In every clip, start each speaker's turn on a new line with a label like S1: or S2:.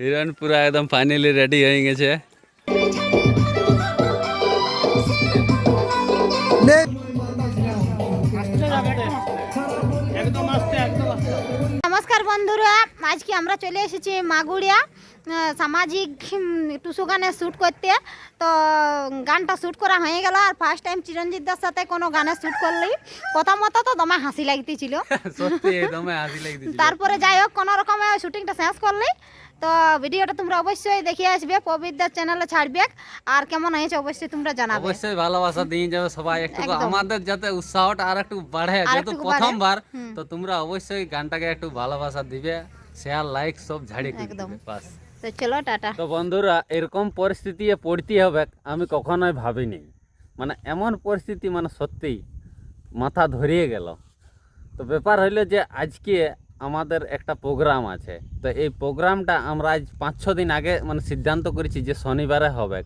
S1: Heroine পুরো একদম finally ready হয়ে গেছে।
S2: নমস্কার বন্ধুরা, আজকে আমরা চলে এসেছি মাগুড়িয়া সামাজিক টুসু গানের শ্যুট করতে। তো গানটা শ্যুট করা হয়ে গেল, আর ফার্স্ট টাইম চিরঞ্জিতদার সাথে কোনো গানের শ্যুট করলি। প্রথমত তো দমে হাসি লাগতেছিল,
S1: সত্যি দমে হাসি লাগতেছিল।
S2: তারপরে যাই হোক কোনো রকমে শুটিংটা শেষ করলি। তো ভিডিওটা তোমরা অবশ্যই দেখে আসবে, পবিত্রদার চ্যানেলে ছাড়বে। আর কেমন হয়েছে অবশ্যই তোমরা জানাবে।
S1: অবশ্যই ভালোবাসা দিয়ে যাবে সবাই, একটু আমাদের যাতে উৎসাহটা আর একটু বাড়ে, যেহেতু প্রথমবার। তো তোমরা অবশ্যই গানটাকে একটু ভালোবাসা দিবে, শেয়ার লাইক সব ঝাড়িয়ে দিবে বাস।
S2: তো চলো টাটা।
S1: তো বন্ধুরা, এরকম পরিস্থিতি পড়তে হবে আমি কখনোই ভাবিনি। মানে এমন পরিস্থিতি, মানে সত্যি মাথা ধরিয়ে গেল। তো ব্যাপার হইলো যে আজকে আমাদের একটা প্রোগ্রাম আছে। তো এই প্রোগ্রামটা আমরা আজ 5-6 দিন আগে মানে সিদ্ধান্ত করেছি যে শনিবারে হবে।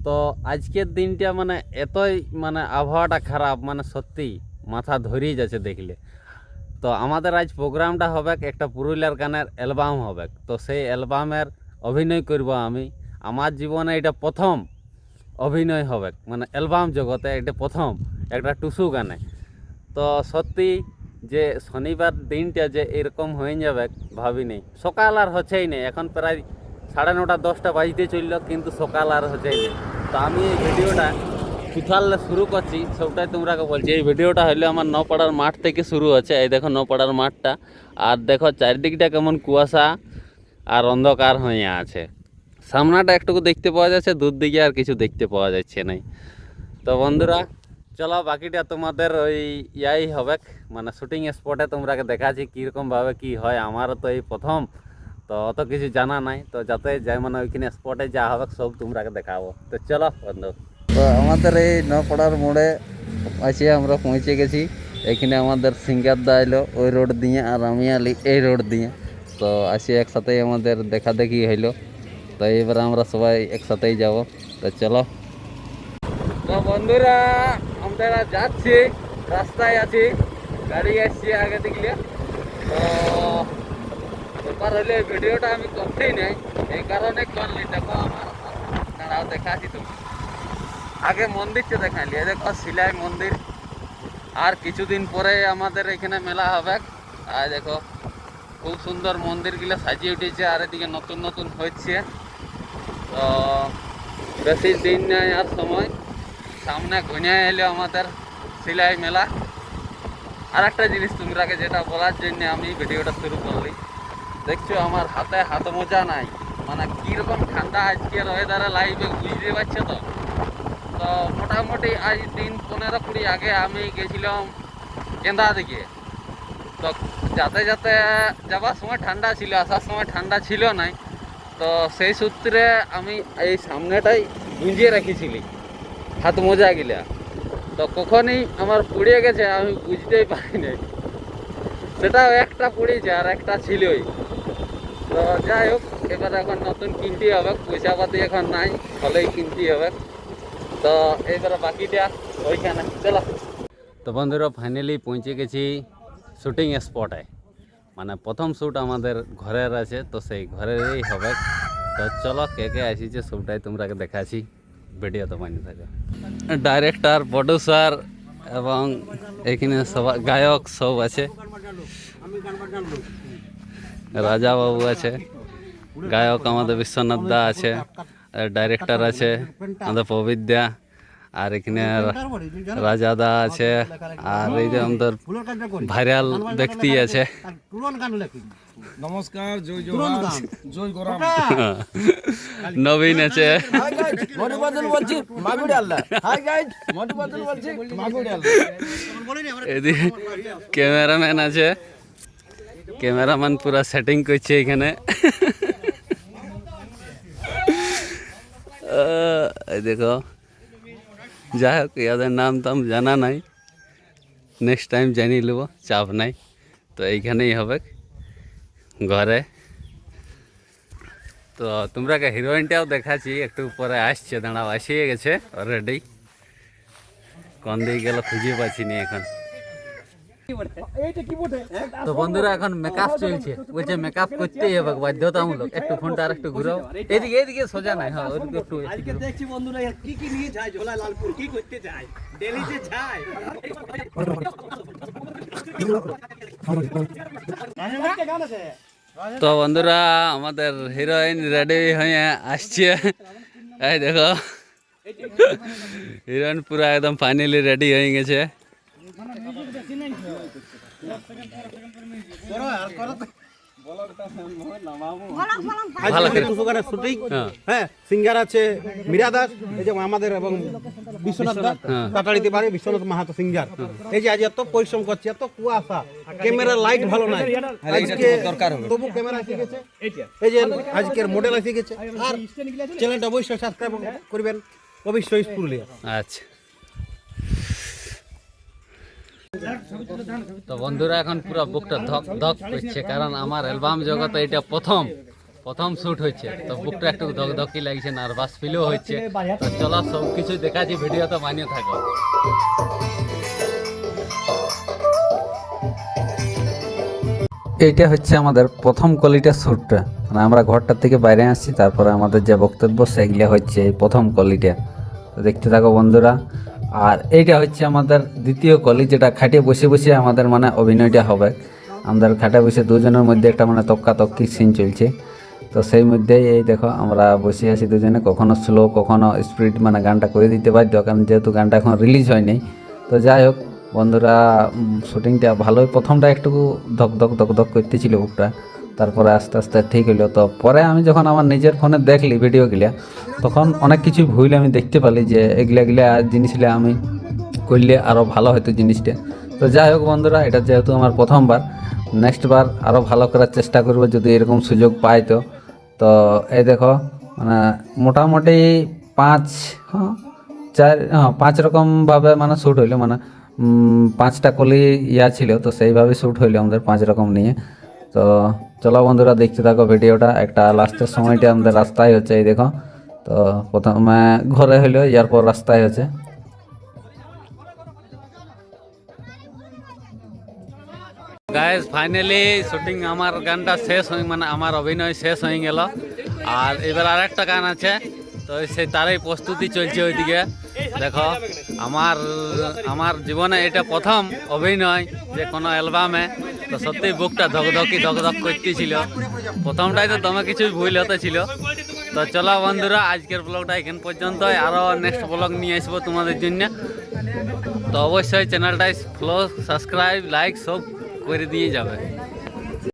S1: তো আজকের দিনটা মানে এতই মানে আবহাওয়াটা খারাপ, মানে সত্যি মাথা ধরিয়ে যাচ্ছে দেখলে। তো আমাদের আজ প্রোগ্রামটা হবে, একটা পুরুলিয়ার গানের অ্যালবাম হবে। তো সেই অ্যালবামের অভিনয় করব আমি। আমার জীবনে এটা প্রথম অভিনয় হবে, মানে অ্যালবাম জগতে এটা প্রথম একটা টুসু গানে। তো সত্যি যে শনিবার দিনটা যে এরকম হয়ে যাবে ভাবিনি। সকাল আর হচ্ছেই নেই, এখন প্রায় 9:30 10টা বাজতে চলল, কিন্তু সকাল আর হচ্ছেই নেই। তো আমি এই ভিডিওটা কোথালে শুরু করছি সবটাই তোমরাকে বলছি। এই ভিডিওটা হইলে আমার নপাড়ার মাঠ থেকে শুরু হচ্ছে। এই দেখো নপাড়ার মাঠটা, আর দেখো চারিদিকটা কেমন কুয়াশা আর অন্ধকার হয়ে আছে। সামনাটা একটুকু দেখতে পাওয়া যাচ্ছে, দূর দিকে আর কিছু দেখতে পাওয়া যাচ্ছে না। তো বন্ধুরা চলো, বাকিটা তোমাদের ওই ইয়াই হবে, মানে শুটিং স্পটে তোমরাকে দেখাচ্ছি কীরকমভাবে কি হয়। আমারও তো এই প্রথম, তো অত কিছু জানা নাই। তো যাতে যাই মানে ওইখানে স্পটে যা হবে সব তোমরাকে দেখাবো। তো চলো বন্ধু। তো আমাদের এই নপাড়ার মোড়ে আছে, আমরা পৌঁছে গেছি। এখানে আমাদের সিঙ্গারদা এলো ওই রোড দিয়ে, আর আমি আলি এই রোড দিয়ে। তো আসি একসাথেই আমাদের দেখা দেখি হইলো। তো এবার আমরা সবাই একসাথেই যাব। তো চলো। তো বন্ধুরা আমরা যাচ্ছি, রাস্তায় আছি, গাড়ি আসছি আগে দেখলে। তো ব্যাপার হলে ভিডিওটা আমি করতেই নাই, এই কারণে করলি। দেখো আমার দাঁড়াও দেখাচ্ছি তুমি, আগে মন্দিরটা দেখাইলি। দেখো শিলাই মন্দির, আর কিছুদিন পরে আমাদের এখানে মেলা হবে। আর দেখো খুব সুন্দর মন্দিরগুলো সাজিয়ে উঠেছে, আর এদিকে নতুন নতুন হচ্ছে। তো বেশি দিন নেই আর সময়, সামনে ঘুরে এলো আমাদের সিলাই মেলা। আর একটা জিনিস তোমরাকে যেটা বলার জন্য আমি ভিডিওটা শুরু করলি, দেখছো আমার হাতে হাত মোজা নাই, মানে কীরকম ঠান্ডা আজকের ওয়েদারে লাইভে বুঝতে পারছো তো। তো মোটামুটি আজ দিন 15-20 আগে আমি গেছিলাম কেন্দা দিকে। তো যাতে যাতে যাবার সময় ঠান্ডা ছিল, আসার সময় ঠান্ডা ছিল নাই। তো সেই সূত্রে আমি এই সামনেটাই গুঁজিয়ে রেখেছিলি হাত মোজা গিলা। তো কখনই আমার পুড়িয়ে গেছে আমি বুঝতেই পারিনি। সেটাও একটা পুড়িয়েছে আর একটা ছিলই। তো যাই হোক, এবার এখন নতুন কিনতে হবে, পয়সা পাতি এখন নাই, ফলেই কিনতে হবে। তো এইবার বাকিটা ওইখানে চলো। তো বন্ধুরা ফাইনালি পৌঁছে গেছি শুটিং স্পটে। মানে প্রথম শ্যুট আমাদের ঘরের আছে, তো সেই ঘরেরই হবে। তো চলো কে কে আসিছে সবটাই তোমরাকে দেখাচ্ছি, ভিডিও তো বানিয়ে থাকে। ডাইরেক্টর, প্রডিউসার এবং এখানে সবাই গায়ক সব আছে। রাজা বাবু আছে, গায়ক আমাদের বিশ্বনাথ দা আছে, ডাইরেক্টর আছে আমাদের পবিত্রা, আর এখানে রাজাদা আছে, আর এই যে আমাদের ভাইরাল ব্যক্তি আছে।
S3: নমস্কার, জয় জওয়ান, জয় গরম।
S1: নবীন আছে,
S3: মধুবাদল বলছি মাগুড়িয়াল্লা। হাই গাইস, মধুবাদল বলছি মাগুড়িয়াল্লা।
S1: এদিকে ক্যামেরাম্যান আছে, ক্যামেরাম্যান পুরা সেটিং করছে এখানে। এই দেখো, যাই হোক ইয়াদের নাম তো জানা নাই, নেক্সট টাইম জানিয়ে নেব, চাপ নাই। তো এইখানেই হবে ঘরে। তো তোমরাকে হিরোইনটাও দেখাচ্ছি, একটু পরে আসছে, দাঁড়াও আসিয়ে গেছে অলরেডি। কোন দিকে গেল খুঁজে পাচ্ছি নি এখন। তো বন্ধুরা এখন মেকআপ চলছে, বলছে মেকআপ করতেই হবে বাধ্যতামূলক। একটু ফোনটা আর একটু ঘুরাও, এদিকে এদিকে সোজা নাই, হ্যাঁ ওদিকে একটু
S4: আজকে দেখছি বন্ধুরা কি কি নিয়ে যায় ঝোলা লালপুর, কি করতে যায়, ডেলি যে যায়।
S1: তো বন্ধুরা আমাদের হিরোইন রেডি হয়ে আসছে, এই দেখো হিরোইন পুরো একদম ফাইনালি রেডি হয়ে গেছে। ভালো করে
S5: টুসুগানের শুটিং,
S1: হ্যাঁ।
S5: হ্যাঁ সিঙ্গার আছে মীরা দাস, এই যে আমাদের এবং বিশ্বনাথ দাস কাটাড়িতে পারে, বিশ্বনাথ মাহাতো সিঙ্গার। এই যে আজ এত পরিশ্রম করছে, এত কুয়াশা, ক্যামেরা লাইট ভালো নাই, আজকে দরকার হবে তবু ক্যামেরা এসে গেছে। এই যে আজকের মডেল এসে গেছে। আর চ্যানেলটা অবশ্যই সাবস্ক্রাইব করবেন, অবশ্যই পুরুলিয়া।
S1: আচ্ছা তো বন্ধুরা এখন পুরো বুকটা ধক ধক করছে, কারণ আমার অ্যালবাম জগতে এটা প্রথম শুট হচ্ছে। তো বুকটা একটু ধক ধকি লাগছে, নার্ভাস ফিলও হচ্ছে। তো চলো সব কিছু দেখাচ্ছি, ভিডিওতে বানিয়ে থাকো। এইটা হচ্ছে আমাদের প্রথম কোয়ালিটির শ্যুটটা, মানে আমরা ঘরটার থেকে বাইরে আসছি, তারপরে আমাদের যে বক্তব্য সেগুলো হচ্ছে এই প্রথম কোয়ালিটি। তো দেখতে থাকো বন্ধুরা। আর এইটা হচ্ছে আমাদের দ্বিতীয় কলি, যেটা খাটে বসে বসে আমাদের মানে অভিনয়টা হবে। আমাদের খাটে বসে দুজনের মধ্যে একটা মানে তক্কি সিন চলছে। তো সেই মধ্যেই এই দেখো আমরা বসে আছি দুজনে, কখনো স্লো কখনো স্পিড, মানে গানটা করে দিতে বাধ্য, কারণ যেহেতু গানটা এখন রিলিজ হয়নি। তো যাই হোক বন্ধুরা, শুটিংটা ভালোই, প্রথমটা একটু ধক ধক করতেছিল বুকটা, তারপরে আস্তে আস্তে ঠিক হইলো। তো পরে আমি যখন আমার নিজের ফোনে দেখলি ভিডিওগুলা, তখন অনেক কিছু ভুল আমি দেখতে পারি, যে এগুলা জিনিসগুলো আমি করলে আরও ভালো হতো জিনিসটা। তো যাই হোক বন্ধুরা, এটা যেহেতু আমার প্রথমবার, নেক্সট বার আরও ভালো করার চেষ্টা করবো যদি এরকম সুযোগ পাই। তো এই দেখো মানে মোটামুটি 5 রকমভাবে মানে শ্যুট হইলো, মানে 5টা কলি ছিল, তো সেইভাবে শ্যুট হইলো আমাদের 5 রকম নিয়ে। তো চলো বন্ধুরা দেখতে থাকো ভিডিওটা। একটা লাস্টের সময়টা আমাদের রাস্তায় হচ্ছে, এই দেখো। তো প্রথমে ঘরে হইলো, এরপর রাস্তায় হচ্ছে। গাইস ফাইনালি শুটিং আমার গানটা শেষ হয়ে, মানে আমার অভিনয় শেষ হয়ে গেল। আর এবার আর একটা গান আছে, তো সেই তারই প্রস্তুতি চলছে ওইদিকে। দেখো আমার জীবনে এটা প্রথম অভিনয় যে কোনো অ্যালবামে। তো সত্যি বুকটা ধক করতেছিল, প্রথমটাই তো দমে কিছু ভুল হতে ছিল। তো চলো বন্ধুরা, আজকের ব্লগটা এখান পর্যন্ত, আরও নেক্সট ব্লগ নিয়ে আসবো তোমাদের জন্য। তো অবশ্যই চ্যানেলটাই ফলো, সাবস্ক্রাইব, লাইক সব করে দিয়ে যাবে।